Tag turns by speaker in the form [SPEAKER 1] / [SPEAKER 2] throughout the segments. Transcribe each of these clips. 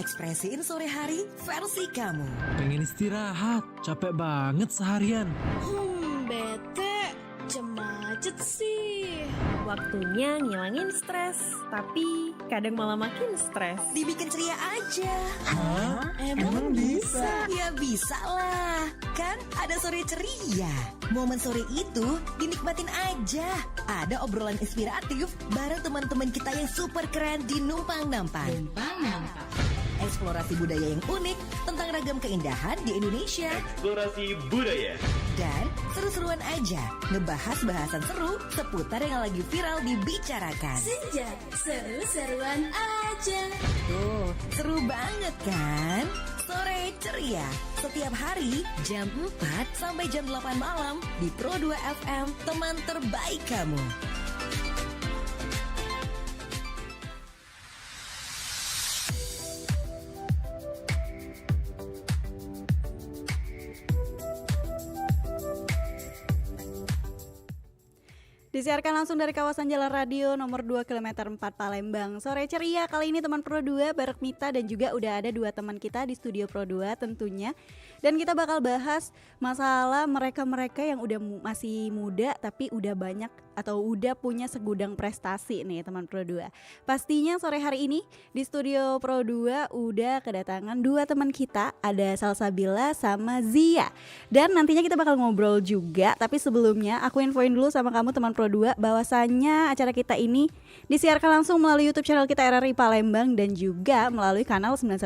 [SPEAKER 1] Ekspresiin sore hari versi kamu.
[SPEAKER 2] Pengen istirahat, capek banget seharian.
[SPEAKER 3] Bete, macet sih.
[SPEAKER 4] Waktunya ngilangin stres, tapi kadang malah makin stres.
[SPEAKER 1] Dibikin ceria aja.
[SPEAKER 2] Hah?
[SPEAKER 1] Emang bisa? Ya bisa lah. Kan ada sore ceria. Momen sore itu dinikmatin aja. Ada obrolan inspiratif bareng teman-teman kita yang super keren di Numpang Nampang. Eksplorasi budaya yang unik tentang ragam keindahan di Indonesia.
[SPEAKER 5] Eksplorasi budaya.
[SPEAKER 1] Dan seru-seruan aja ngebahas bahasan seru seputar yang lagi viral dibicarakan.
[SPEAKER 3] Senja, seru-seruan aja.
[SPEAKER 1] Tuh, seru banget kan? Sore ceria, setiap hari jam 4 sampai jam 8 malam di Pro 2 FM, teman terbaik kamu.
[SPEAKER 6] Disiarkan langsung dari kawasan Jalan Radio nomor 2 km 4 Palembang. Sore ceria kali ini teman Pro 2 bareng Mita dan juga udah ada 2 teman kita di studio Pro 2 tentunya. Dan kita bakal bahas masalah mereka-mereka yang udah masih muda tapi udah banyak atau udah punya segudang prestasi nih teman Pro 2. Pastinya sore hari ini di studio Pro 2 udah kedatangan 2 teman kita, ada Salsabila sama Zia. Dan nantinya kita bakal ngobrol juga, tapi sebelumnya aku infoin dulu sama kamu teman Pro 2 bahwasannya acara kita ini disiarkan langsung melalui YouTube channel kita RRI Palembang dan juga melalui kanal 91,6.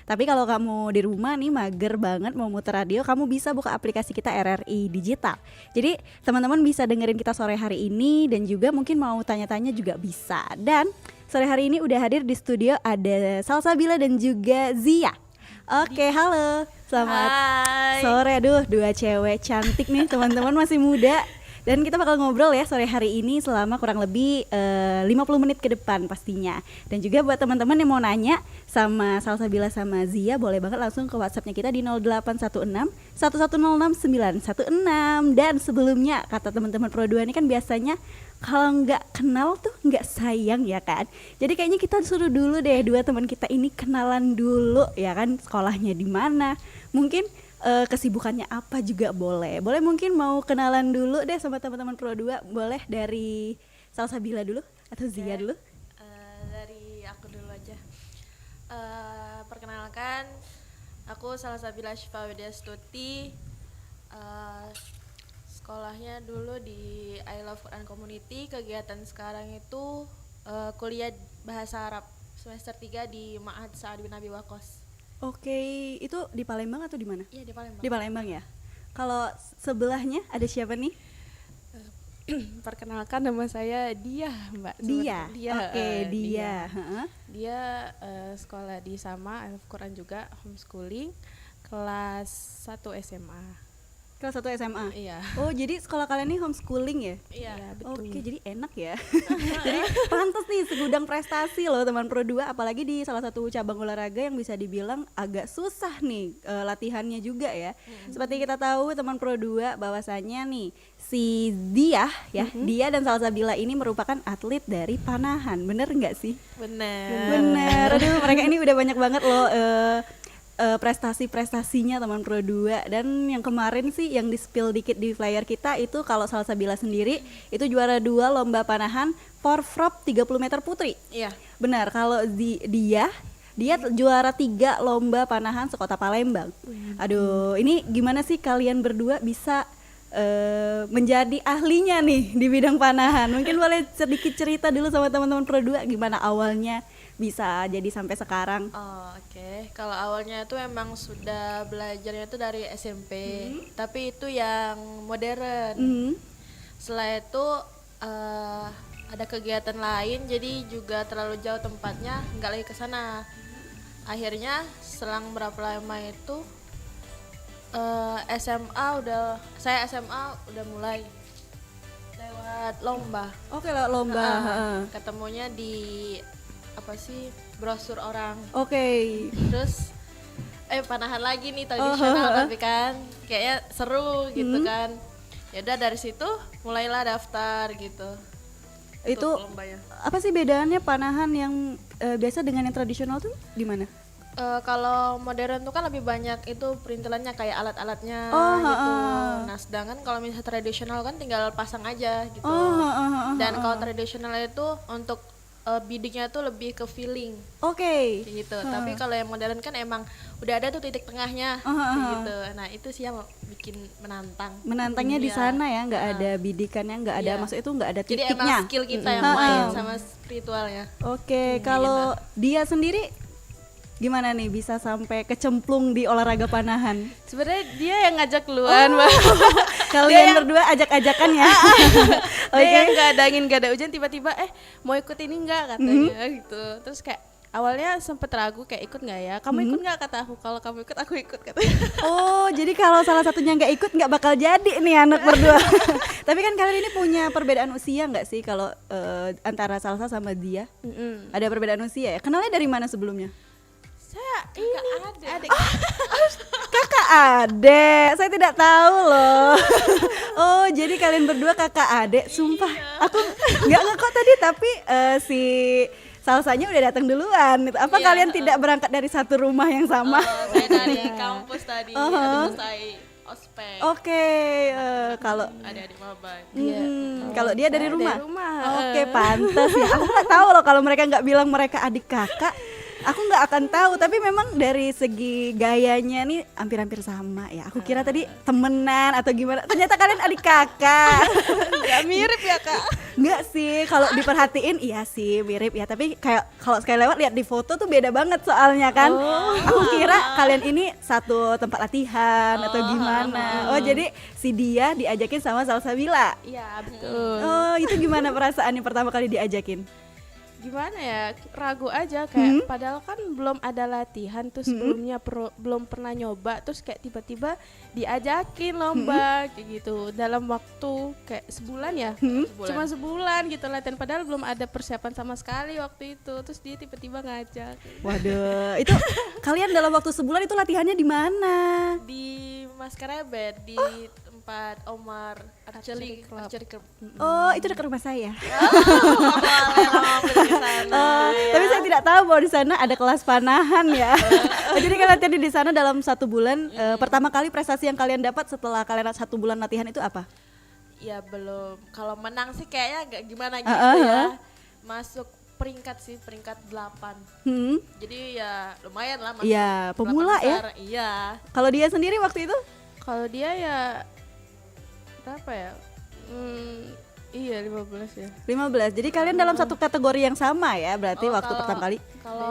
[SPEAKER 6] Tapi kalau kamu di rumah nih mager banget mau muter radio, kamu bisa buka aplikasi kita RRI Digital. Jadi teman-teman bisa dengerin kita sore hari ini dan juga mungkin mau tanya-tanya juga bisa. Dan sore hari ini udah hadir di studio ada Salsabila dan juga Zia. Oke, halo. Selamat sore. Aduh, 2 cewek cantik nih teman-teman, masih muda. Dan kita bakal ngobrol ya sore hari ini selama kurang lebih 50 menit ke depan pastinya. Dan juga buat teman-teman yang mau nanya sama Salsabila sama Zia, boleh banget langsung ke WhatsApp-nya kita di 0816 1106 916. Dan sebelumnya kata teman-teman Pro 2 ini kan biasanya kalau nggak kenal tuh nggak sayang ya kan. Jadi kayaknya kita suruh dulu deh 2 teman kita ini kenalan dulu ya kan, sekolahnya di mana, mungkin kesibukannya apa juga boleh. Boleh mungkin mau kenalan dulu deh sama teman-teman Pro 2. Boleh dari Salsabila dulu atau Zia dulu?
[SPEAKER 7] Dari aku dulu aja. Perkenalkan, aku Salsabila Syifa Widyastuti. Sekolahnya dulu di I Love Quran Community. Kegiatan sekarang itu kuliah bahasa Arab semester 3 di Ma'had Sa'ad bin Abi Waqqas.
[SPEAKER 6] Oke, itu di Palembang atau di mana?
[SPEAKER 7] Iya, di Palembang.
[SPEAKER 6] Di Palembang ya. Kalau sebelahnya ada siapa nih?
[SPEAKER 8] Perkenalkan, nama saya Dia, Mbak.
[SPEAKER 6] Dia. Oke, Dia.
[SPEAKER 8] Dia sekolah di sama Al-Quran juga, homeschooling, kelas 1 SMA.
[SPEAKER 6] Kelas 1 SMA?
[SPEAKER 8] Iya.
[SPEAKER 6] Oh, jadi sekolah kalian ini homeschooling ya?
[SPEAKER 8] Iya, betul.
[SPEAKER 6] Oke, jadi enak ya. Jadi pantas nih segudang prestasi loh teman Pro 2, apalagi di salah satu cabang olahraga yang bisa dibilang agak susah nih latihannya juga ya. Seperti kita tahu teman Pro 2 bahwasannya nih si Dia ya, Dia dan Salsabila ini merupakan atlet dari panahan. Bener nggak sih?
[SPEAKER 7] Bener.
[SPEAKER 6] Aduh, mereka ini udah banyak banget loh prestasi-prestasinya teman Pro 2. Dan yang kemarin sih yang di-spill dikit di flyer kita itu kalau Salsabila sendiri itu juara 2 lomba panahan Porprov 30 meter putri.
[SPEAKER 7] Iya.
[SPEAKER 6] Benar, kalau dia juara 3 lomba panahan sekota Palembang. Aduh, ini gimana sih kalian berdua bisa menjadi ahlinya nih di bidang panahan? Mungkin boleh sedikit cerita dulu sama teman-teman Pro 2 gimana awalnya bisa jadi sampai sekarang.
[SPEAKER 7] Oke. Kalau awalnya itu emang sudah belajarnya itu dari SMP, tapi itu yang modern. Setelah itu ada kegiatan lain, jadi juga terlalu jauh tempatnya, nggak lagi ke sana. Akhirnya selang berapa lama itu saya SMA udah mulai lewat lomba.
[SPEAKER 6] Oke, lewat lomba.
[SPEAKER 7] Ketemunya di brosur orang.
[SPEAKER 6] Oke.
[SPEAKER 7] Terus panahan lagi nih tradisional, tapi kan kayaknya seru gitu kan. Ya udah dari situ mulailah daftar gitu.
[SPEAKER 6] Itu
[SPEAKER 7] lombanya.
[SPEAKER 6] apa sih bedanya panahan yang biasa dengan yang tradisional tuh gimana?
[SPEAKER 7] Kalau modern tuh kan lebih banyak itu perintilannya kayak alat-alatnya
[SPEAKER 6] Oh,
[SPEAKER 7] gitu. Nah, sedangkan kalau misalnya tradisional kan tinggal pasang aja gitu. Dan kalau tradisional itu untuk bidiknya tuh lebih ke feeling
[SPEAKER 6] Oke.
[SPEAKER 7] kayak gitu. Tapi kalau yang modern kan emang udah ada tuh titik tengahnya kayak gitu. Nah, itu sih yang bikin menantang.
[SPEAKER 6] Menantangnya di
[SPEAKER 7] Iya.
[SPEAKER 6] sana ya, nggak ada bidikannya, nggak ada
[SPEAKER 7] Iya.
[SPEAKER 6] maksud itu nggak ada
[SPEAKER 7] Jadi
[SPEAKER 6] titiknya.
[SPEAKER 7] emang skill kita yang main sama spiritualnya.
[SPEAKER 6] Oke, kalau dia sendiri gimana nih bisa sampai kecemplung di olahraga panahan?
[SPEAKER 8] Sebenarnya dia yang ngajak duluan, Mbak.
[SPEAKER 6] Kalian berdua ajak-ajakan ya?
[SPEAKER 8] Dia yang gak ada hujan tiba-tiba mau ikut ini enggak katanya gitu. Terus kayak awalnya sempet ragu kayak ikut nggak ya? Kamu ikut nggak kata aku? Kalau kamu ikut aku ikut katanya.
[SPEAKER 6] Oh, jadi kalau salah satunya nggak ikut nggak bakal jadi nih anak berdua. Tapi kan kalian ini punya perbedaan usia nggak sih kalau antara Salsa sama dia? Ada perbedaan usia ya? Kenalnya dari mana sebelumnya?
[SPEAKER 8] Saya ini adik.
[SPEAKER 6] Kakak adek, saya tidak tahu loh. Oh, jadi kalian berdua kakak adek. Sumpah, aku nggak ngekok tadi, tapi si Salsanya udah datang duluan. Apa kalian tidak berangkat dari satu rumah yang sama?
[SPEAKER 7] Saya dari kampus tadi, ada selesai ospek.
[SPEAKER 6] Oke, kalau
[SPEAKER 7] Adik-adik maba.
[SPEAKER 6] kalau dia dari rumah.
[SPEAKER 8] rumah.
[SPEAKER 6] Oke, pantas ya. Aku nggak tahu loh kalau mereka nggak bilang mereka adik kakak. Aku nggak akan tahu, tapi memang dari segi gayanya nih hampir-hampir sama ya. Aku kira tadi temenan atau gimana. Ternyata kalian adik kakak.
[SPEAKER 8] Nggak mirip ya kak?
[SPEAKER 6] Nggak sih, kalau diperhatiin iya sih mirip ya. Tapi kayak kalau sekali lewat lihat di foto tuh beda banget soalnya kan. Aku kira kalian ini satu tempat latihan atau gimana. Oh jadi si dia diajakin sama Salsabila.
[SPEAKER 8] Iya betul.
[SPEAKER 6] Oh itu gimana perasaannya pertama kali diajakin?
[SPEAKER 8] Gimana ya, ragu aja kayak padahal kan belum ada latihan tuh sebelumnya belum pernah nyoba, terus kayak tiba-tiba diajakin lomba kayak gitu dalam waktu kayak sebulan ya, cuma sebulan gitu latihan, padahal belum ada persiapan sama sekali waktu itu, terus dia tiba-tiba ngajak.
[SPEAKER 6] Waduh, itu kalian dalam waktu sebulan itu latihannya di mana?
[SPEAKER 7] Di Maskerebet di tempat Omar Archery Club.
[SPEAKER 6] Oh, itu dekat rumah saya.
[SPEAKER 7] Oh,
[SPEAKER 6] Tapi saya tidak tahu bahwa di sana ada kelas panahan ya. Jadi kalian latihan di sana dalam 1 bulan. Pertama kali prestasi yang kalian dapat setelah kalian 1 bulan latihan itu apa?
[SPEAKER 7] Ya belum. Kalau menang sih kayaknya agak gimana gitu ya. Masuk peringkat 8. Jadi ya lumayan lah masuk.
[SPEAKER 6] Iya, pemula
[SPEAKER 7] 8
[SPEAKER 6] ya.
[SPEAKER 7] besar. Iya.
[SPEAKER 6] Kalau dia sendiri waktu itu?
[SPEAKER 8] Kalau dia ya berapa ya? Iya 15 ya.
[SPEAKER 6] 15. Jadi kalian dalam satu kategori yang sama ya, berarti waktu
[SPEAKER 7] kalau-
[SPEAKER 6] pertama kali.
[SPEAKER 7] Kalau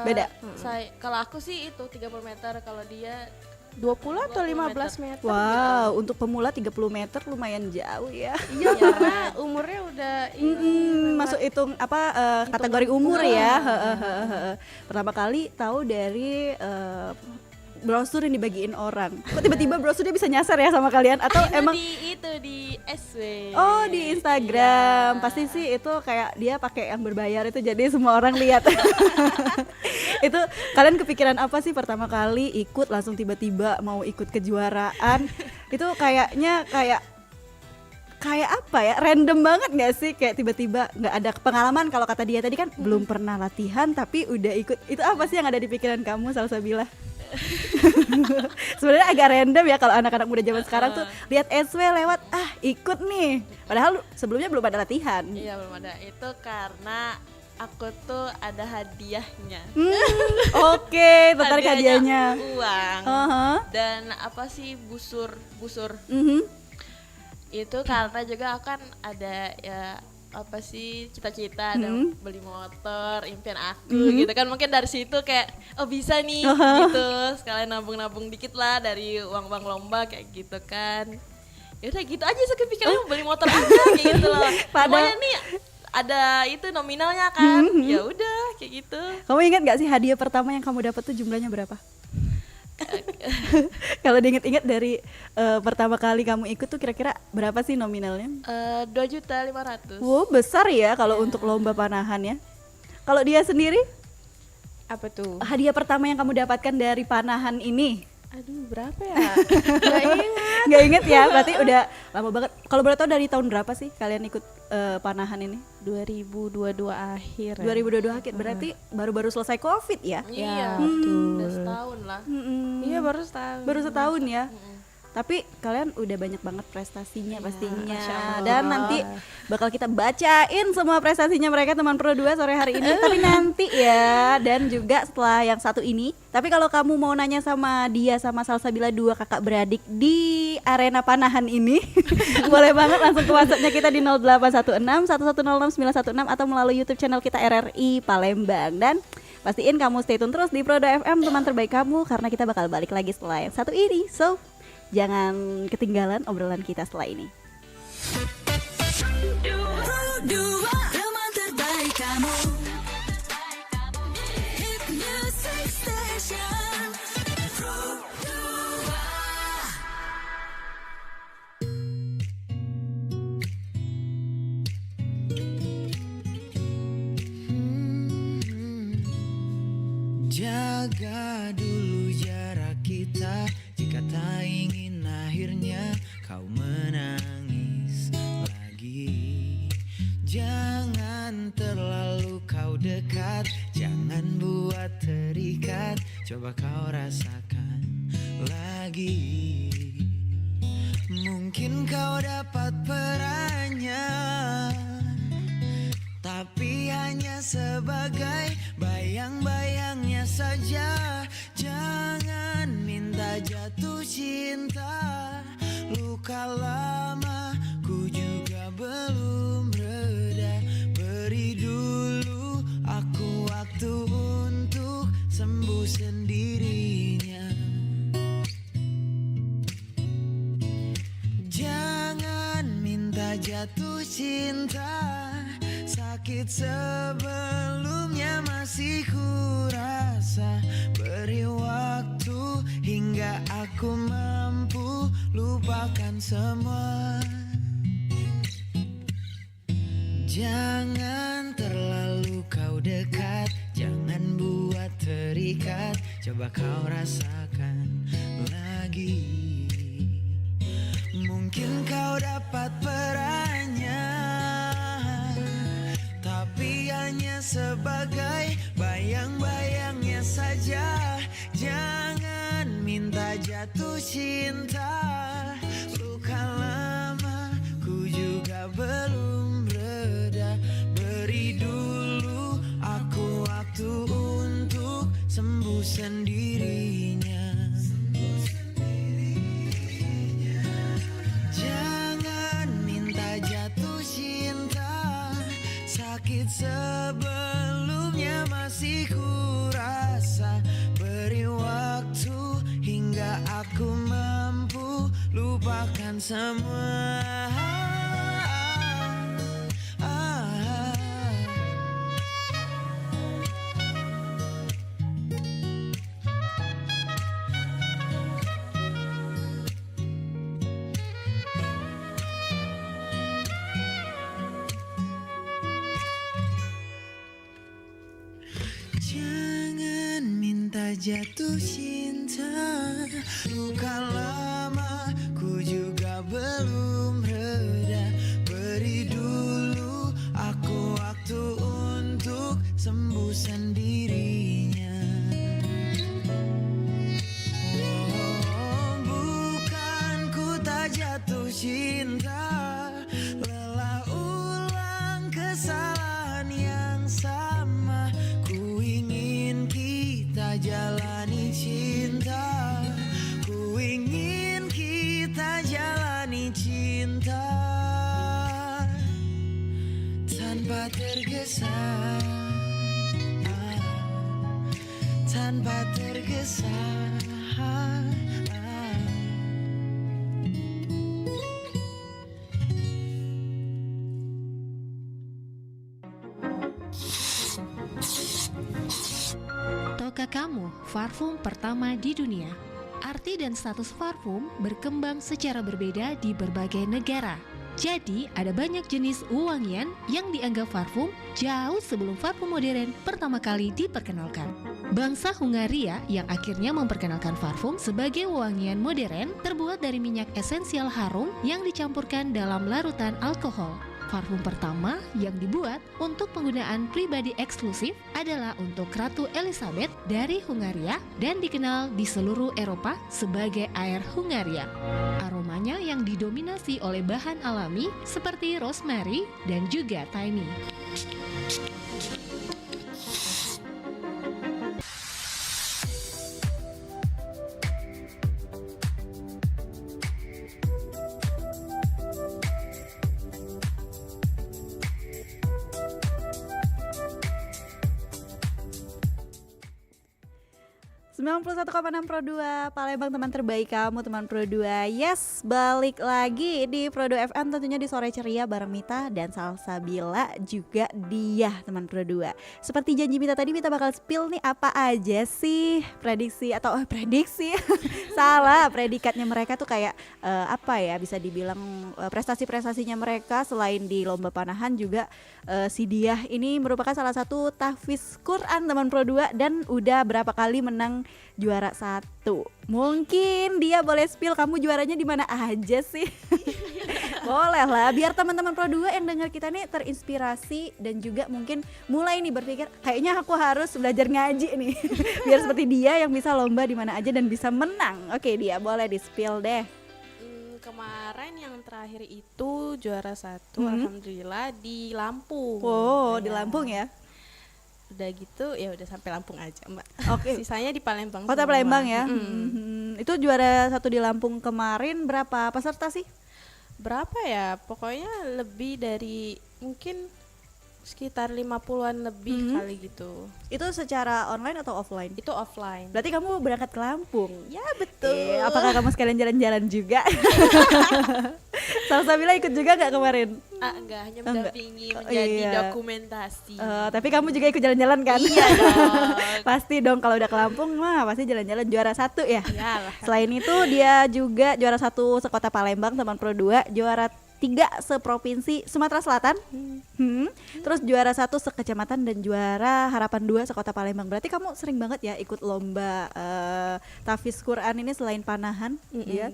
[SPEAKER 6] Beda.
[SPEAKER 7] Kalau aku sih itu 30 meter, kalau dia
[SPEAKER 8] 20 atau
[SPEAKER 7] 20
[SPEAKER 8] 15 meter.
[SPEAKER 6] Wow, untuk pemula 30 meter lumayan jauh ya.
[SPEAKER 8] Iya karena umurnya udah
[SPEAKER 6] Masuk hitung apa kategori umur ya. Pertama kali tahu dari brosur yang dibagiin orang. Kok tiba-tiba brosurnya bisa nyasar ya sama kalian atau emang
[SPEAKER 7] di SW.
[SPEAKER 6] oh di Instagram. Pasti sih itu kayak dia pakai yang berbayar itu jadi semua orang lihat. Itu kalian kepikiran apa sih pertama kali ikut langsung tiba-tiba mau ikut kejuaraan? Itu kayaknya kayak apa ya, random banget nggak sih, kayak tiba-tiba nggak ada pengalaman. Kalau kata dia tadi kan belum pernah latihan tapi udah ikut. Itu apa sih yang ada di pikiran kamu, Salsabila? Sebenarnya agak random ya kalau anak-anak muda zaman sekarang tuh lihat SW lewat ikut nih, padahal sebelumnya belum ada latihan.
[SPEAKER 7] Iya belum ada. Itu karena aku tuh ada hadiahnya.
[SPEAKER 6] Oke, tertarik hadiahnya.
[SPEAKER 7] Uang. Dan apa sih busur. Itu karena juga aku kan ada ya apa sih cita-cita ada beli motor, impian aku gitu kan, mungkin dari situ kayak oh bisa nih gitu, sekalian nabung-nabung dikit lah dari uang lomba kayak gitu kan. Ya udah gitu aja sih kepikiran beli motor aja kayak gitu loh. Pokoknya nih ada itu nominalnya kan. Ya udah kayak gitu.
[SPEAKER 6] Kamu ingat gak sih hadiah pertama yang kamu dapat tuh jumlahnya berapa? Kalau diinget-inget dari pertama kali kamu ikut tuh kira-kira berapa sih nominalnya?
[SPEAKER 7] 2.500.000.
[SPEAKER 6] Wow, besar ya kalau untuk lomba panahan ya. Kalau dia sendiri,
[SPEAKER 8] apa tuh?
[SPEAKER 6] hadiah pertama yang kamu dapatkan dari panahan ini
[SPEAKER 8] Aduh, berapa ya? Gak ingat.
[SPEAKER 6] Nggak inget ya, berarti udah lama banget. Kalau boleh tahu dari tahun berapa sih kalian ikut panahan ini?
[SPEAKER 8] 2022 akhir.
[SPEAKER 6] 2022 akhir, berarti baru-baru selesai COVID ya?
[SPEAKER 7] Iya,
[SPEAKER 8] betul.
[SPEAKER 7] udah setahun lah.
[SPEAKER 8] Iya, baru setahun.
[SPEAKER 6] Baru setahun ya. Tapi kalian udah banyak banget prestasinya pastinya.
[SPEAKER 8] Masya Allah.
[SPEAKER 6] Dan nanti bakal kita bacain semua prestasinya mereka teman Pro 2 sore hari ini. Tapi nanti ya, dan juga setelah yang satu ini. Tapi kalau kamu mau nanya sama dia sama Salsabila, 2 kakak beradik di arena panahan ini, boleh banget langsung ke WhatsApp-nya kita di 0816 1106 916 atau melalui YouTube channel kita RRI Palembang. Dan pastiin kamu stay tune terus di Pro 2 FM, teman terbaik kamu, karena kita bakal balik lagi setelah yang satu ini. So, jangan ketinggalan obrolan kita setelah ini.
[SPEAKER 1] Teman terbaik kamu. Hit Music Station. Pro
[SPEAKER 5] 2. Jaga dulu jarak kita, jika tak ingin akhirnya kau menangis lagi. Jangan terlalu kau dekat, jangan buat terikat, coba kau rasakan lagi. Mungkin kau dapat perannya, tapi hanya sebagai bayang-bayangnya saja. Jangan minta jatuh cinta, luka lama ku juga belum reda. Beri dulu aku waktu untuk sembuh sendirinya. Jangan minta jatuh cinta, sakit sebelumnya masih kurasa. Beri waktu hingga aku mampu lupakan semua. Jangan terlalu kau dekat, jangan buat terikat, coba kau rasakan lagi. Mungkin kau dapat perannya, tapi hanya sebagai bayang-bayangnya saja. Jangan minta jatuh cinta, luka lama ku juga belum reda. Beri dulu aku waktu untuk sembuh sendirinya. Jangan minta jatuh cinta, sakit sebelumnya masih kurasa. Beri waktu hingga aku mampu lupakan semua. Jangan minta jatuh cinta, luka lama ku juga belum reda. Beri dulu aku waktu untuk sembuh sendirinya. Oh, bukan ku tak jatuh cinta, lelah ulang kesalahan yang sama. Ku ingin kita jalani cinta, ku ingin kita jalani cinta tanpa tergesa, tanpa tergesa.
[SPEAKER 9] Tahukah kamu, parfum pertama di dunia? Arti dan status parfum berkembang secara berbeda di berbagai negara. Jadi, ada banyak jenis wewangian yang dianggap parfum jauh sebelum parfum modern pertama kali diperkenalkan. Bangsa Hungaria yang akhirnya memperkenalkan parfum sebagai wewangian modern terbuat dari minyak esensial harum yang dicampurkan dalam larutan alkohol. Parfum pertama yang dibuat untuk penggunaan pribadi eksklusif adalah untuk Ratu Elizabeth dari Hungaria dan dikenal di seluruh Eropa sebagai air Hungaria. Aromanya yang didominasi oleh bahan alami seperti rosemary dan juga thyme.
[SPEAKER 6] 91,6 Pro 2 Palembang, teman terbaik kamu, teman Pro 2. Yes, balik lagi di Pro 2 FM tentunya di Sore Ceria bareng Mita dan Salsabila juga dia, teman Pro 2. Seperti janji Mita tadi, Mita bakal spill nih apa aja sih prediksi atau prediksi salah, predikatnya mereka tuh kayak apa ya, bisa dibilang prestasi-prestasinya mereka selain di lomba panahan juga si Diah ini merupakan salah satu tahfiz Quran, teman Pro 2, dan udah berapa kali menang juara 1. Mungkin dia boleh spill kamu juaranya di mana aja sih? Boleh lah, biar teman-teman Pro 2 yang dengar kita nih terinspirasi dan juga mungkin mulai nih berpikir kayaknya aku harus belajar ngaji nih. Biar seperti dia yang bisa lomba di mana aja dan bisa menang. Oke, dia boleh di spill deh.
[SPEAKER 8] Kemarin yang terakhir itu juara 1 alhamdulillah di Lampung.
[SPEAKER 6] Oh, di Lampung ya.
[SPEAKER 8] Udah gitu ya udah sampai Lampung aja, Mbak.
[SPEAKER 6] Oke.
[SPEAKER 8] Sisanya di Palembang.
[SPEAKER 6] Kota
[SPEAKER 8] semua.
[SPEAKER 6] Palembang ya. Itu juara 1 di Lampung kemarin berapa peserta sih?
[SPEAKER 8] Berapa ya? Pokoknya lebih dari mungkin sekitar 50-an lebih kali gitu.
[SPEAKER 6] Itu secara online atau offline?
[SPEAKER 8] Itu offline.
[SPEAKER 6] Berarti kamu berangkat ke Lampung.
[SPEAKER 8] Ya betul.
[SPEAKER 6] Apakah kamu sekalian jalan-jalan juga? Salsabila ikut juga gak kemarin?
[SPEAKER 7] Enggak, hanya mendampingi menjadi dokumentasi.
[SPEAKER 6] Tapi kamu juga ikut jalan-jalan kan?
[SPEAKER 7] Iya dong.
[SPEAKER 6] Pasti dong, kalau udah ke Lampung mah pasti jalan-jalan, juara 1 ya.
[SPEAKER 8] Iyalah.
[SPEAKER 6] Selain itu dia juga juara 1 sekota Palembang, teman Pro 2, juara 3 seprovinsi Sumatera Selatan, terus juara 1 sekecamatan dan juara harapan 2 sekota Palembang. Berarti kamu sering banget ya ikut lomba tahfiz Quran ini selain panahan, ya?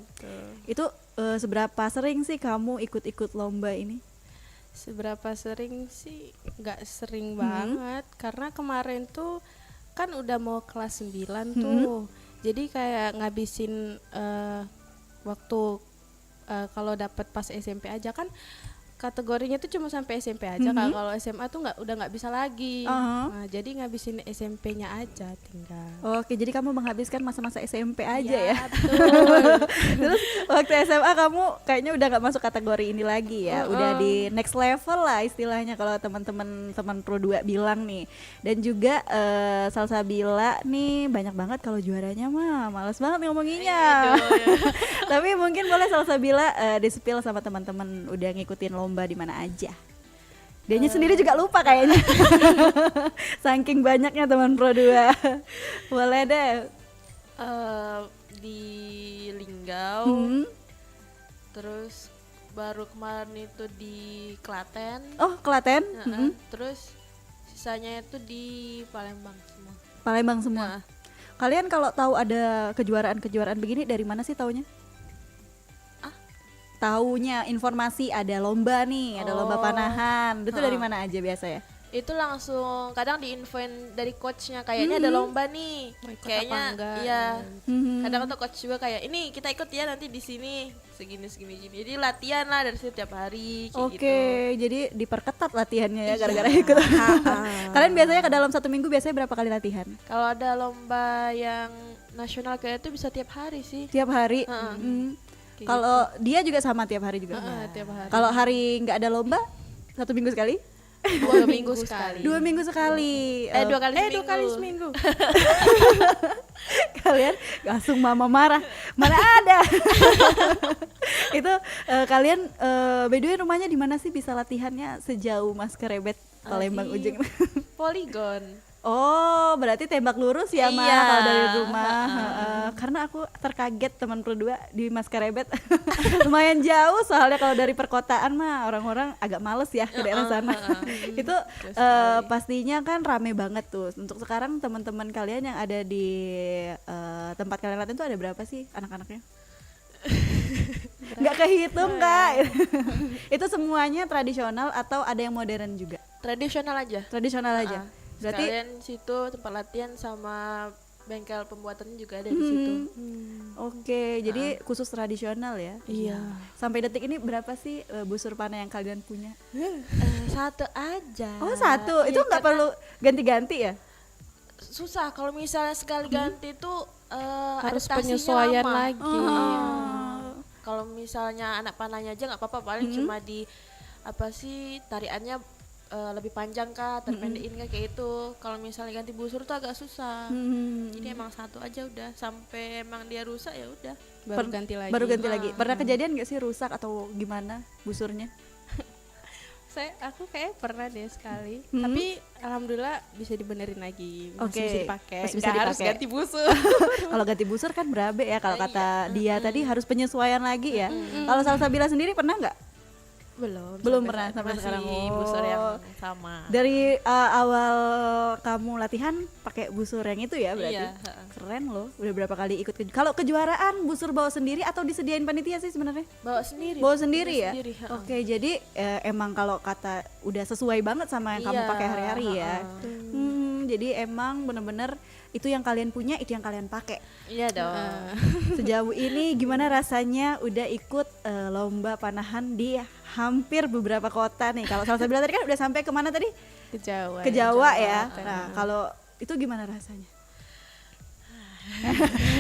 [SPEAKER 6] Itu seberapa sering sih kamu ikut-ikut lomba ini?
[SPEAKER 8] Seberapa sering sih? Nggak sering banget, karena kemarin tuh kan udah mau kelas 9 tuh, jadi kayak ngabisin waktu. Kalau dapat pas SMP aja kan kategorinya tuh cuma sampai SMP aja. Kalau SMA tuh udah nggak bisa lagi. Nah, jadi ngabisin SMP-nya aja tinggal.
[SPEAKER 6] Oke, jadi kamu menghabiskan masa-masa SMP aja ya.
[SPEAKER 8] Betul.
[SPEAKER 6] Terus waktu SMA kamu kayaknya udah nggak masuk kategori ini lagi ya. Udah di next level lah istilahnya kalau teman-teman teman Pro 2 bilang nih. Dan juga Salsabila nih banyak banget kalau juaranya mah males banget ngomonginnya. Tapi mungkin boleh Salsabila di-spill sama teman-teman udah ngikutin lomba di mana aja. Dianya sendiri juga lupa kayaknya. Saking banyaknya teman Pro 2. Boleh deh.
[SPEAKER 7] Di Linggau, terus baru kemarin itu di Klaten.
[SPEAKER 6] Oh, Klaten.
[SPEAKER 7] Terus sisanya itu di Palembang semua.
[SPEAKER 6] Palembang semua. Kalian kalau tahu ada kejuaraan-kejuaraan begini dari mana sih taunya? Taunya informasi ada lomba nih, ada lomba panahan. Itu dari mana aja biasa ya?
[SPEAKER 7] Itu langsung kadang diinfoin dari coachnya, kayaknya ada lomba nih. Kayaknya iya. Kadang tuh coach juga kayak ini kita ikut ya nanti di sini segini. Jadi latihan lah dari setiap hari kayak gitu.
[SPEAKER 6] Jadi diperketat latihannya ya gara-gara ikut. Kalian biasanya ke dalam 1 minggu biasanya berapa kali latihan?
[SPEAKER 7] Kalau ada lomba yang nasional kayak itu bisa tiap hari sih.
[SPEAKER 6] Tiap hari. Kalau dia juga sama tiap hari juga.
[SPEAKER 7] Tiap hari.
[SPEAKER 6] Kalau hari nggak ada lomba 1 minggu sekali?
[SPEAKER 7] 2 minggu sekali.
[SPEAKER 6] 2 minggu sekali.
[SPEAKER 7] 2 kali seminggu.
[SPEAKER 8] 2 kali seminggu.
[SPEAKER 6] Kalian langsung mama marah. Mana ada? Itu kalian by the way rumahnya di mana sih, bisa latihannya sejauh Mas Kerebet Palembang Ujung?
[SPEAKER 7] Poligon.
[SPEAKER 6] Oh, berarti tembak lurus ya, Ma,
[SPEAKER 7] Iya.
[SPEAKER 6] kalau dari rumah. Karena aku terkaget teman berdua di Maskarebet. Lumayan jauh soalnya kalau dari perkotaan mah orang-orang agak males ya ke daerah sana. Itu pastinya kan rame banget tuh. Untuk sekarang teman-teman kalian yang ada di tempat kalian latihan tuh ada berapa sih anak-anaknya? Nggak kehitung Kak. Itu semuanya tradisional atau ada yang modern juga?
[SPEAKER 7] Tradisional aja.
[SPEAKER 6] Tradisional aja. Berarti
[SPEAKER 7] Sekalian situ tempat latihan sama bengkel pembuatannya juga ada di situ.
[SPEAKER 6] Oke, jadi khusus tradisional ya.
[SPEAKER 8] Iya.
[SPEAKER 6] Sampai detik ini berapa sih busur panah yang kalian punya?
[SPEAKER 7] Satu aja.
[SPEAKER 6] Oh, satu. Itu
[SPEAKER 7] Iya,
[SPEAKER 6] nggak
[SPEAKER 7] karena
[SPEAKER 6] perlu ganti-ganti ya?
[SPEAKER 7] susah kalau misalnya sekali ganti tuh
[SPEAKER 8] Harus
[SPEAKER 7] adaptasinya
[SPEAKER 8] penyesuaian
[SPEAKER 7] lama.
[SPEAKER 8] lagi.
[SPEAKER 7] Kalau misalnya anak panahnya aja nggak apa-apa, paling cuma di apa sih tariannya lebih panjang kah, terpendekin kah kayak itu. Kalau misalnya ganti busur tuh agak susah. Jadi emang satu aja udah, sampai emang dia rusak ya udah.
[SPEAKER 8] Baru ganti lagi.
[SPEAKER 6] Baru ganti lagi. Pernah kejadian nggak sih rusak atau gimana busurnya?
[SPEAKER 8] Aku kayak pernah deh sekali. Tapi alhamdulillah bisa dibenerin lagi. Masih bisa dipakai.
[SPEAKER 6] Masih bisa
[SPEAKER 8] Nggak harus
[SPEAKER 6] dipakai.
[SPEAKER 8] ganti busur.
[SPEAKER 6] Kalau ganti busur kan berabe ya, kalau kata dia tadi harus penyesuaian lagi ya. Kalau Salsabila sendiri pernah nggak? Belum pernah sampai sekarang.
[SPEAKER 7] Masih busur yang sama.
[SPEAKER 6] Dari awal kamu latihan pakai busur yang itu ya berarti?
[SPEAKER 7] Iya,
[SPEAKER 6] Keren loh. Udah berapa kali ikut kalau kejuaraan busur bawa sendiri atau disediain panitia sih sebenarnya?
[SPEAKER 7] Bawa sendiri.
[SPEAKER 6] Bawa sendiri ya?
[SPEAKER 7] Sendiri,
[SPEAKER 6] Oke, jadi emang kalau kata udah sesuai banget sama yang kamu
[SPEAKER 7] Iya,
[SPEAKER 6] pakai hari-hari ya. Jadi emang bener-bener itu yang kalian punya, itu yang kalian pakai.
[SPEAKER 7] Iya dong.
[SPEAKER 6] Sejauh ini gimana rasanya udah ikut lomba panahan di hampir beberapa kota nih? Kalau Salsabila tadi kan udah sampai kemana tadi?
[SPEAKER 8] Ke Jawa.
[SPEAKER 6] Ke Jawa ya. Nah, kalau itu gimana rasanya?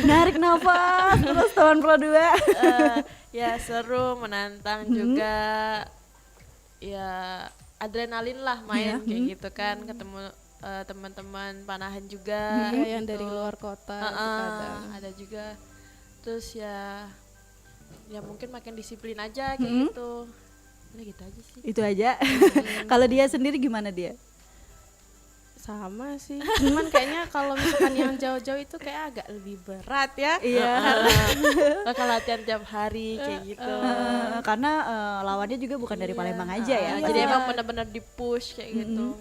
[SPEAKER 6] Narik nafas terus teman Pro 2.
[SPEAKER 7] Ya seru, menantang juga. Ya adrenalin lah main kayak gitu kan, ketemu teman-teman panahan juga.
[SPEAKER 8] Iya, yang dari luar kota.
[SPEAKER 7] Ada juga. Terus ya mungkin makin disiplin aja kayak gitu. Udah gitu aja sih.
[SPEAKER 6] Itu aja. Kalau dia sendiri gimana dia?
[SPEAKER 8] Sama sih. Cuman kayaknya kalau misalkan yang jauh-jauh itu kayak agak lebih berat ya.
[SPEAKER 6] Iya.
[SPEAKER 7] Bakal latihan tiap hari kayak gitu.
[SPEAKER 6] Karena lawannya juga bukan dari Palembang aja ya.
[SPEAKER 7] Jadi emang benar-benar di push kayak gitu.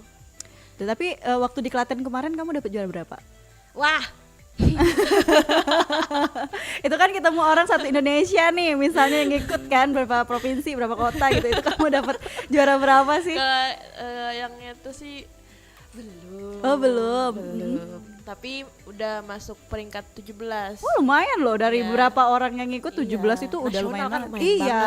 [SPEAKER 6] Tetapi waktu di Klaten kemarin kamu dapat juara berapa?
[SPEAKER 7] Wah,
[SPEAKER 6] Itu kan ketemu orang satu Indonesia nih, misalnya yang ikut kan berapa provinsi, berapa kota gitu. Itu kamu dapat juara berapa sih?
[SPEAKER 7] yang itu sih belum.
[SPEAKER 6] Oh, belum.
[SPEAKER 7] Tapi udah masuk peringkat 17.
[SPEAKER 6] Oh, lumayan loh dari
[SPEAKER 7] Iya.
[SPEAKER 6] berapa orang yang ikut 17 itu udah
[SPEAKER 7] Nasional
[SPEAKER 6] lumayan
[SPEAKER 7] kan
[SPEAKER 6] banget.
[SPEAKER 7] lumayan
[SPEAKER 6] Iya,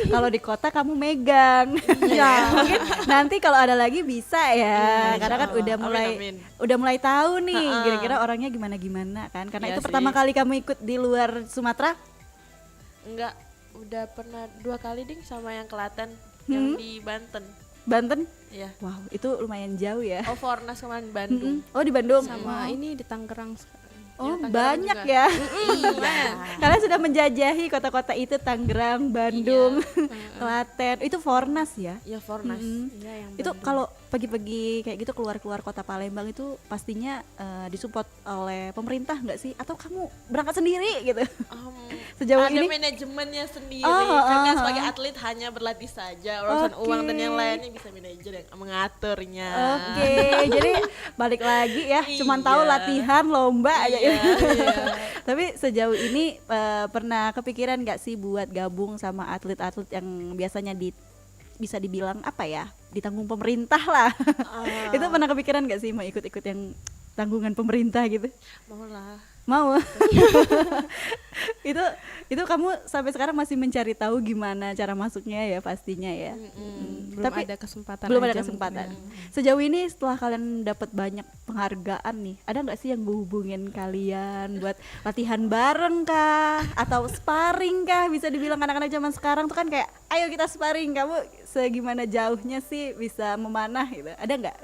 [SPEAKER 6] kalau di kota kamu megang. Ya, mungkin nanti kalau ada lagi bisa ya. Karena kan udah mulai tahu nih kira-kira orangnya gimana kan. Karena
[SPEAKER 7] Iya
[SPEAKER 6] itu
[SPEAKER 7] sih.
[SPEAKER 6] pertama kali kamu ikut di luar Sumatera.
[SPEAKER 7] Enggak, udah pernah 2 kali ding sama yang Klaten, yang di Banten.
[SPEAKER 6] Banten.
[SPEAKER 7] Iya.
[SPEAKER 6] Wow, itu lumayan jauh ya.
[SPEAKER 7] Oh, Fornas kemarin Bandung.
[SPEAKER 6] Oh, di Bandung.
[SPEAKER 8] Sama ini di Tangerang sekarang.
[SPEAKER 6] Oh,
[SPEAKER 7] Tangerang
[SPEAKER 6] banyak
[SPEAKER 7] juga.
[SPEAKER 6] ya.
[SPEAKER 7] Iya.
[SPEAKER 6] Kalian sudah menjajahi kota-kota itu, Tangerang, Bandung, Klaten. Itu Fornas ya.
[SPEAKER 7] Ya Fornas.
[SPEAKER 8] Iya, yang
[SPEAKER 6] Itu
[SPEAKER 8] Bandung.
[SPEAKER 6] kalau pagi-pagi kayak gitu keluar-keluar kota Palembang itu pastinya disupport oleh pemerintah nggak sih? Atau kamu berangkat sendiri gitu? Sejauh
[SPEAKER 7] ada
[SPEAKER 6] ini?
[SPEAKER 7] manajemennya sendiri.
[SPEAKER 6] Oh,
[SPEAKER 7] Karena sebagai atlet hanya berlatih saja. Urusan
[SPEAKER 6] Oke.
[SPEAKER 7] uang dan yang lainnya bisa manajer yang mengaturnya.
[SPEAKER 6] Oke, jadi balik lagi ya, cuman tahu
[SPEAKER 7] Iya.
[SPEAKER 6] latihan, lomba aja.
[SPEAKER 7] Iya, iya.
[SPEAKER 6] Tapi sejauh ini pernah kepikiran nggak sih buat gabung sama atlet-atlet yang biasanya bisa dibilang apa ya, ditanggung pemerintah lah? Itu pernah kepikiran nggak sih mau ikut-ikut yang tanggungan pemerintah gitu?
[SPEAKER 7] Mau lah.
[SPEAKER 6] Mau. itu kamu sampai sekarang masih mencari tahu gimana cara masuknya ya pastinya ya.
[SPEAKER 8] belum
[SPEAKER 6] Tapi
[SPEAKER 8] ada kesempatan.
[SPEAKER 6] belum ada
[SPEAKER 8] aja
[SPEAKER 6] kesempatan.
[SPEAKER 8] mungkin.
[SPEAKER 6] Sejauh ini setelah kalian dapat banyak penghargaan nih, ada nggak sih yang hubungin kalian buat latihan bareng kah atau sparring kah? Bisa dibilang anak-anak zaman sekarang tuh kan kayak, ayo kita sparring. Kamu segimana jauhnya sih bisa memanah gitu? Ada nggak?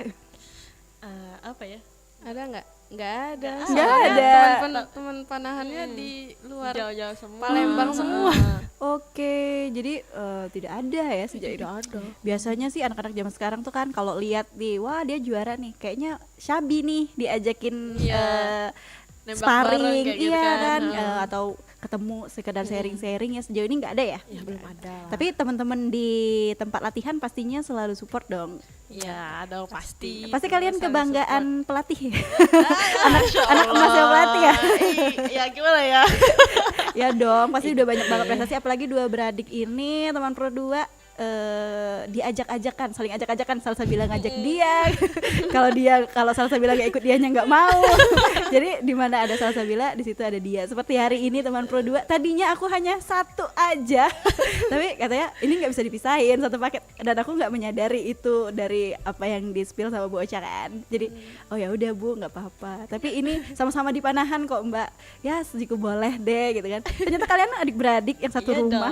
[SPEAKER 7] Apa ya?
[SPEAKER 8] Ada nggak? Nggak ada.
[SPEAKER 6] Nggak
[SPEAKER 8] Soalnya
[SPEAKER 6] ada.
[SPEAKER 8] Teman panahannya di luar
[SPEAKER 7] Jauh-jauh semua.
[SPEAKER 8] Palembang semua.
[SPEAKER 6] Oke, jadi tidak ada ya sejak itu.
[SPEAKER 8] ada.
[SPEAKER 6] Biasanya sih anak-anak zaman sekarang tuh kan kalau lihat wah dia juara nih, kayaknya Syabi nih diajakin
[SPEAKER 7] Nembak
[SPEAKER 6] sparring,
[SPEAKER 7] bareng kayak gitu
[SPEAKER 6] iya
[SPEAKER 7] kan.
[SPEAKER 6] kan, atau ketemu sekedar sharing-sharing ya. Sejauh ini nggak ada ya?
[SPEAKER 8] Ya belum ada.
[SPEAKER 6] Tapi teman-teman di tempat latihan pastinya selalu support dong.
[SPEAKER 8] Ya, ada pasti.
[SPEAKER 6] Pasti kalian
[SPEAKER 8] Saling
[SPEAKER 6] kebanggaan pelatih ya?
[SPEAKER 7] Masya
[SPEAKER 6] anak
[SPEAKER 7] Allah.
[SPEAKER 6] emasnya pelatih ya?
[SPEAKER 7] Ya gimana ya?
[SPEAKER 6] Ya dong, pasti udah banyak banget prestasi. Apalagi dua beradik ini teman Pro 2 diajak-ajakan, saling ajak-ajakan. Salsabila ngajak dia, kalau Salsabila nggak ikut dianya nggak mau. Jadi di mana ada Salsabila di situ ada dia. Seperti hari ini teman Pro 2, tadinya aku hanya satu aja, tapi katanya ini nggak bisa dipisahin satu paket, dan aku nggak menyadari itu dari apa yang di spill sama Bu Ocha kan. Jadi oh ya udah Bu, nggak apa-apa. Tapi ini sama-sama di panahan kok Mbak. Ya sejiku boleh deh gitu kan. Ternyata kalian adik-beradik yang satu
[SPEAKER 7] Iya
[SPEAKER 6] rumah.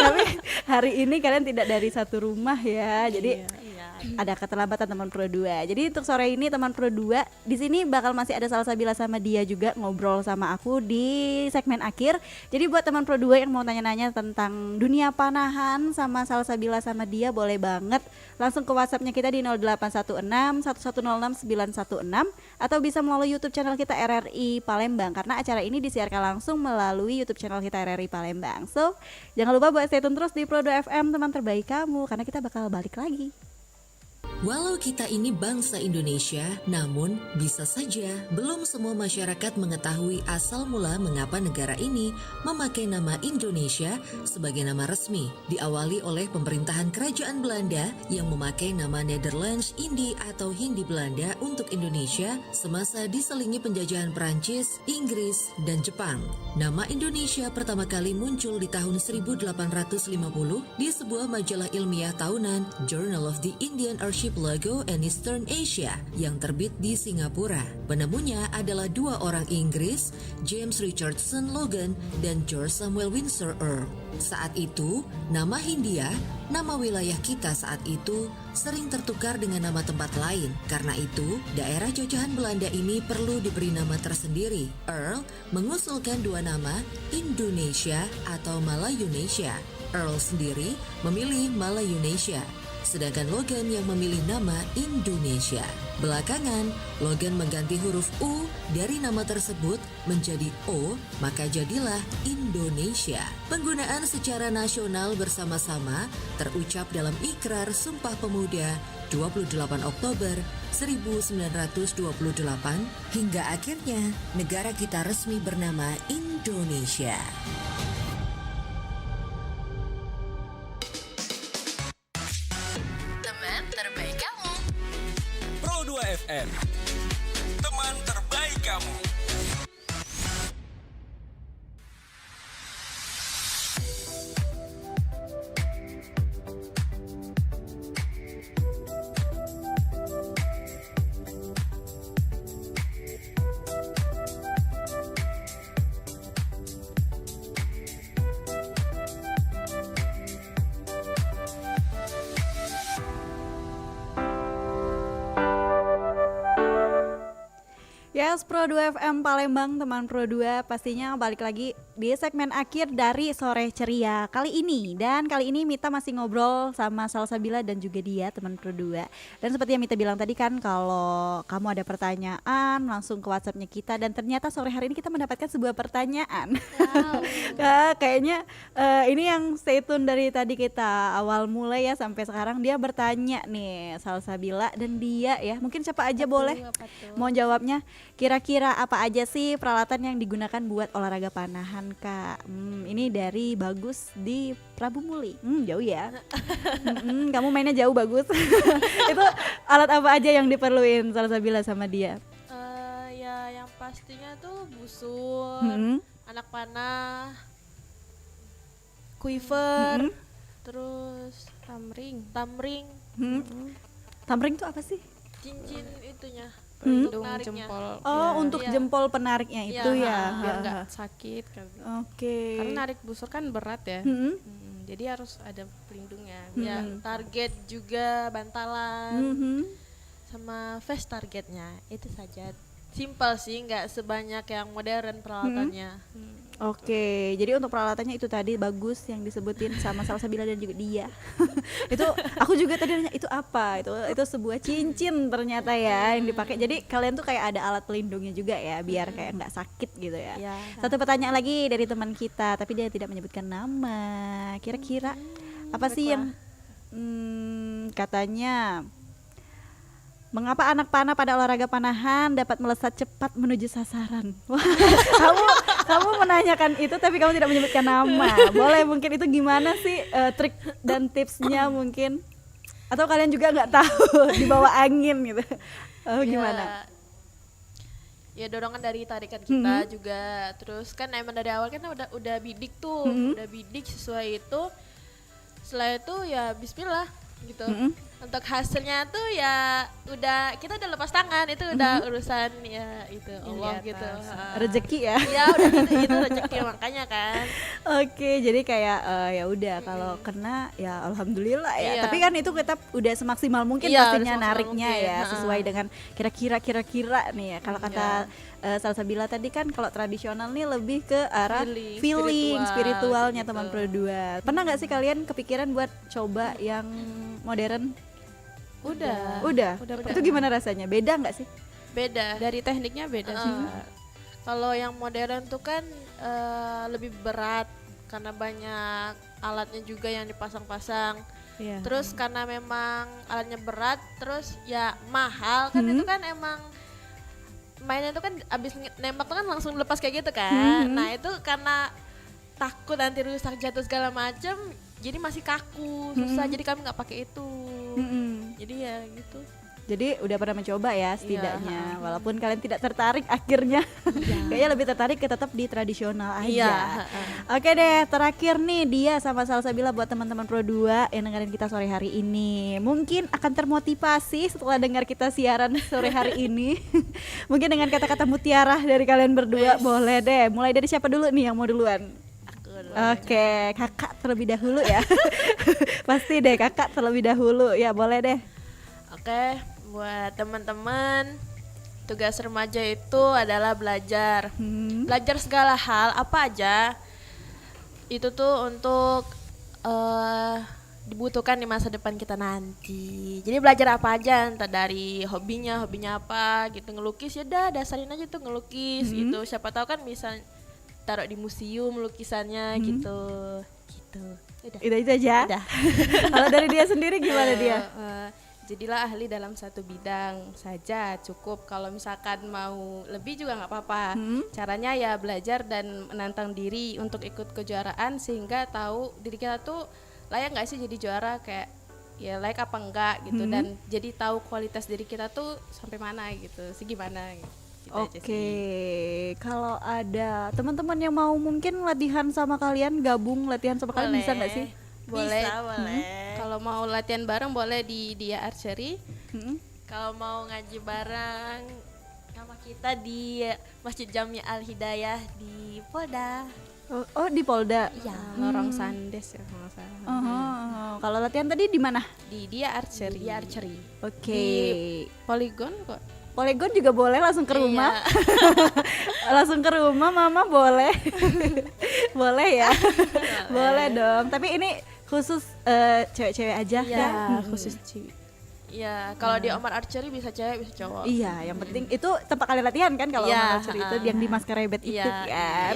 [SPEAKER 6] Tapi hari ini kalian tidak dari satu rumah ya. Jadi ada keterlambatan teman Pro 2. Jadi untuk sore ini teman Pro 2 di sini bakal masih ada Salsabila sama dia juga ngobrol sama aku di segmen akhir. Jadi buat teman Pro 2 yang mau tanya-nanya tentang dunia panahan sama Salsabila sama dia, boleh banget langsung ke WhatsApp-nya kita di 0816 1106 916 atau bisa melalui YouTube channel kita RRI Palembang, karena acara ini disiarkan langsung melalui YouTube channel kita RRI Palembang. So, jangan lupa buat stay tune terus di Pro 2 FM, teman terbaik kamu, karena kita bakal balik lagi.
[SPEAKER 10] Walau kita ini bangsa Indonesia, namun bisa saja belum semua masyarakat mengetahui asal mula mengapa negara ini memakai nama Indonesia sebagai nama resmi. Diawali oleh pemerintahan Kerajaan Belanda yang memakai nama Netherlands Indie atau Hindi Belanda untuk Indonesia semasa diselingi penjajahan Perancis, Inggris, dan Jepang. Nama Indonesia pertama kali muncul di tahun 1850 di sebuah majalah ilmiah tahunan Journal of the Indian Archipelago and Eastern Asia yang terbit di Singapura. Penemunya adalah dua orang Inggris, James Richardson Logan dan George Samuel Windsor Earl. Saat itu, nama Hindia, nama wilayah kita saat itu, sering tertukar dengan nama tempat lain. Karena itu, daerah jajahan Belanda ini perlu diberi nama tersendiri. Earl mengusulkan dua nama, Indonesia atau Malayunesia. Earl sendiri memilih Malayunesia, sedangkan Logan yang memilih nama Indonesia. Belakangan, Logan mengganti huruf U dari nama tersebut menjadi O, maka jadilah Indonesia. Penggunaan secara nasional bersama-sama terucap dalam Ikrar Sumpah Pemuda 28 Oktober 1928 hingga akhirnya negara kita resmi bernama Indonesia.
[SPEAKER 9] Teman terbaik kamu.
[SPEAKER 11] Pro 2 FM, teman terbaik kamu.
[SPEAKER 6] Yes, Pro 2 FM Palembang, teman Pro 2, pastinya balik lagi di segmen akhir dari Sore Ceria kali ini. Dan kali ini Mita masih ngobrol sama Salsabila dan juga dia, teman Pro 2. Dan seperti yang Mita bilang tadi kan, kalau kamu ada pertanyaan langsung ke WhatsApp-nya kita. Dan ternyata sore hari ini kita mendapatkan sebuah pertanyaan. Wow. Kayaknya ini yang stay tune dari tadi kita awal mulai ya sampai sekarang, dia bertanya nih Salsabila dan dia ya, mungkin siapa aja boleh mau jawabnya. Kira-kira apa aja sih peralatan yang digunakan buat olahraga panahan, Kak? Ini dari Bagus di Prabu Muli. Jauh ya. Kamu mainnya jauh, Bagus. Itu alat apa aja yang diperluin Salsabila sama dia?
[SPEAKER 7] Ya yang pastinya tuh busur, anak panah, quiver, terus tamring.
[SPEAKER 6] Tamring tuh apa sih?
[SPEAKER 7] Cincin itunya.
[SPEAKER 8] Untuk
[SPEAKER 7] nariknya.
[SPEAKER 8] jempol.
[SPEAKER 6] Oh, untuk jempol penariknya itu ya.
[SPEAKER 8] Biar nggak sakit kan.
[SPEAKER 6] Oke.
[SPEAKER 8] Karena narik busur kan berat ya. Jadi harus ada pelindungnya.
[SPEAKER 7] Ya, target juga bantalan. Sama face targetnya. Itu saja. simpel sih, nggak sebanyak yang modern peralatannya.
[SPEAKER 6] Oke, jadi untuk peralatannya itu tadi bagus yang disebutin sama Salsabila dan juga dia. Itu aku juga tadi nanya itu apa? Itu sebuah cincin ternyata ya yang dipakai. Jadi kalian tuh kayak ada alat pelindungnya juga ya biar kayak nggak sakit gitu ya.
[SPEAKER 7] Ya.
[SPEAKER 6] Satu pertanyaan lagi dari teman kita, tapi dia tidak menyebutkan nama. Kira-kira apa sih yang katanya mengapa anak panah pada olahraga panahan dapat melesat cepat menuju sasaran? Wah, kamu menanyakan itu tapi kamu tidak menyebutkan nama. Boleh mungkin itu gimana sih trik dan tipsnya mungkin? Atau kalian juga nggak tahu di bawah angin gitu? Gimana?
[SPEAKER 7] Ya dorongan dari tarikan kita juga. Terus kan emang dari awal kan udah bidik tuh, udah bidik sesuai itu. Setelah itu ya bismillah gitu. Untuk hasilnya tuh ya kita udah lepas tangan, itu udah urusan ya itu Allah gitu.
[SPEAKER 6] Rezeki ya.
[SPEAKER 7] Ya udah itu rezeki makanya kan.
[SPEAKER 6] Oke, jadi kayak ya udah kalau kena ya alhamdulillah ya. Tapi kan itu kita udah semaksimal mungkin pastinya nariknya ya sesuai dengan kira-kira nih ya. Kalau kata Salsabila tadi kan kalau tradisional nih lebih ke arah feeling spiritualnya teman Pro 2. Pernah nggak sih kalian kepikiran buat coba yang modern? Udah. Itu gimana rasanya? Beda nggak sih?
[SPEAKER 7] Beda.
[SPEAKER 8] Dari tekniknya beda sih.
[SPEAKER 7] Kalau yang modern tuh kan lebih berat karena banyak alatnya juga yang dipasang-pasang. Terus karena memang alatnya berat, terus ya mahal kan itu kan emang mainnya itu kan abis nembak tuh kan langsung lepas kayak gitu kan. Nah itu karena takut nanti rusak jatuh segala macem, jadi masih kaku, susah. Jadi kami nggak pakai itu. Jadi ya gitu.
[SPEAKER 6] Jadi udah pernah mencoba ya setidaknya, walaupun kalian tidak tertarik akhirnya, kayaknya lebih tertarik ke tetap di tradisional aja. Oke deh, terakhir nih dia sama Salsabila buat teman-teman Pro 2 yang dengerin kita sore hari ini, mungkin akan termotivasi setelah dengar kita siaran sore hari ini. Mungkin dengan kata-kata mutiara dari kalian berdua, boleh deh. Mulai dari siapa dulu nih yang mau duluan? Oke, kakak terlebih dahulu ya. Pasti deh kakak terlebih dahulu ya, boleh deh.
[SPEAKER 7] Oke, buat teman-teman, tugas remaja itu adalah belajar. Belajar segala hal, apa aja. Itu tuh untuk dibutuhkan di masa depan kita nanti. Jadi belajar apa aja, entah dari hobinya apa gitu, ngelukis ya udah dasarin aja tuh ngelukis gitu. Siapa tahu kan bisa taruh di museum lukisannya gitu.
[SPEAKER 6] Itu aja. Kalau dari dia sendiri gimana dia?
[SPEAKER 8] Jadilah ahli dalam satu bidang saja cukup. Kalau misalkan mau lebih juga nggak apa-apa. Caranya ya belajar dan menantang diri untuk ikut kejuaraan sehingga tahu diri kita tuh layak nggak sih jadi juara, kayak ya layak apa enggak gitu. Dan jadi tahu kualitas diri kita tuh sampai mana gitu, segimana gitu.
[SPEAKER 6] Oke, kalau ada teman-teman yang mau mungkin latihan sama kalian, gabung latihan sama kalian, bisa nggak sih?
[SPEAKER 7] Boleh.
[SPEAKER 8] Kalau mau latihan bareng boleh di Dia Archery.
[SPEAKER 7] Kalau mau ngaji bareng sama kita di Masjid Jami Al Hidayah di Polda.
[SPEAKER 6] Oh di Polda.
[SPEAKER 8] Iya, Lorong Sandes ya kalau salah.
[SPEAKER 6] Kalau latihan tadi di mana?
[SPEAKER 8] Di Dia Archery.
[SPEAKER 6] Oke.
[SPEAKER 8] Di Polygon kok.
[SPEAKER 6] Polygon juga boleh langsung ke rumah. Langsung ke rumah mama boleh. Boleh ya. Boleh dong. Tapi ini khusus cewek-cewek aja
[SPEAKER 8] ya. Khusus cewek.
[SPEAKER 7] Iya, kalau di Omar Archery bisa cewek bisa cowok.
[SPEAKER 6] Iya, yang penting itu tempat kalian latihan kan kalau Omar Archery itu yang di Maskerebet itu kan.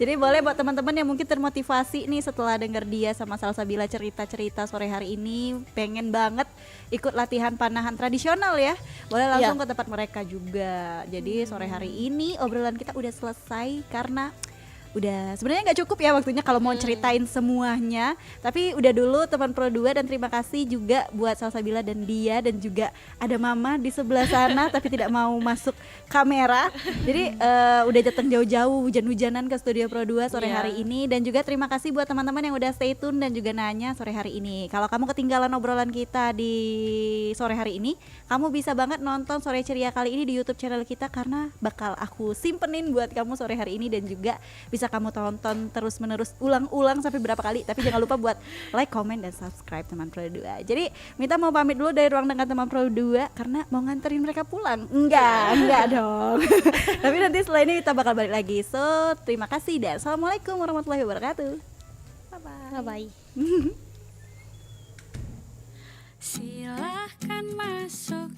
[SPEAKER 6] Jadi boleh buat teman-teman yang mungkin termotivasi nih setelah denger dia sama Salsabila cerita-cerita sore hari ini, pengen banget ikut latihan panahan tradisional ya. Boleh langsung ke tempat mereka juga. Jadi sore hari ini obrolan kita udah selesai karena udah sebenarnya nggak cukup ya waktunya kalau mau ceritain semuanya, tapi udah dulu teman Pro 2 dan terima kasih juga buat Salsabila dan dia, dan juga ada mama di sebelah sana tapi tidak mau masuk kamera. Jadi udah datang jauh-jauh hujan-hujanan ke studio Pro 2 sore hari ini, dan juga terima kasih buat teman-teman yang udah stay tune dan juga nanya sore hari ini. Kalau kamu ketinggalan obrolan kita di sore hari ini, kamu bisa banget nonton Sore Ceria kali ini di YouTube channel kita, karena bakal aku simpenin buat kamu sore hari ini, dan juga bisa kamu tonton terus menerus ulang-ulang sampai berapa kali. Tapi jangan lupa buat like, comment, dan subscribe teman Pro 2. Jadi Mita mau pamit dulu dari ruang dengar teman Pro 2 karena mau nganterin mereka pulang. Enggak dong. Tapi nanti setelah ini kita bakal balik lagi. So terima kasih dan assalamualaikum warahmatullahi wabarakatuh.
[SPEAKER 3] Bye-bye.
[SPEAKER 12] Silahkan masuk